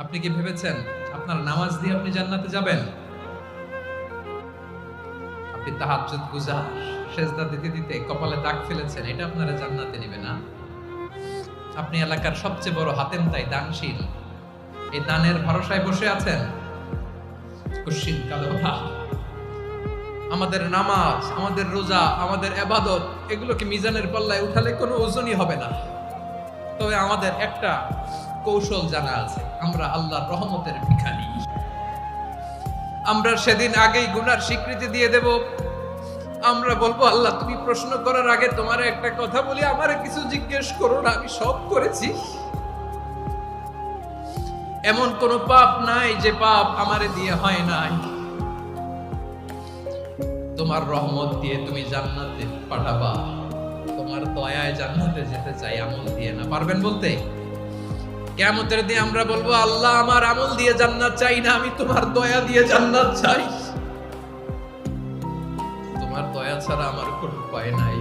আপনি কি ভেবেছেন আপনার নামাজ দিয়ে আপনি জান্নাতে যাবেন? আপনি তাহাজ্জুদ গুজার, সেজদা দিতে দিতে কপালে দাগ ফেলেছেন, এটা আপনারা জান্নাতে নেবে না। আপনি এলাকার সবচেয়ে বড় হাতেম তাই দানশীল, এই দানের ভরসায় বসে আছেন। কুশ্চিন কালো ভাব। আমাদের নামাজ, আমাদের রোজা, আমাদের ইবাদত, এগুলোকে মিজানের পাল্লায় উঠালে কোনো ওজনই হবে না। তবে আমাদের একটা কৌশল জানা আছে, আমরা আল্লাহর রহমতের ভিখারি। আমরা সেদিন আগেই গুনার স্বীকৃতি দিয়ে দেব। আমরা বলবো, আল্লাহ তুমি প্রশ্ন করার আগে তোমার একটা কথা বলি, আমারে কিছু জিজ্ঞেস করো না, আমি সব করেছি। এমন কোন পাপ নাই যে পাপ আমারে দিয়ে হয় নাই। তোমার রহমত দিয়ে তুমি জান্নাতে পাঠাবা, তোমার দয়ায় জান্নাতে যেতে চাই, আমল দিয়ে না। পারবেন বলতে? কিয়ামতের দিন আমরা বলবো, আল্লাহ আমার আমল দিয়ে জান্নাত চাই না, আমি তোমার দয়া দিয়ে জান্নাত চাই। তোমার দয়া ছাড়া আমার কোনো উপায় নাই।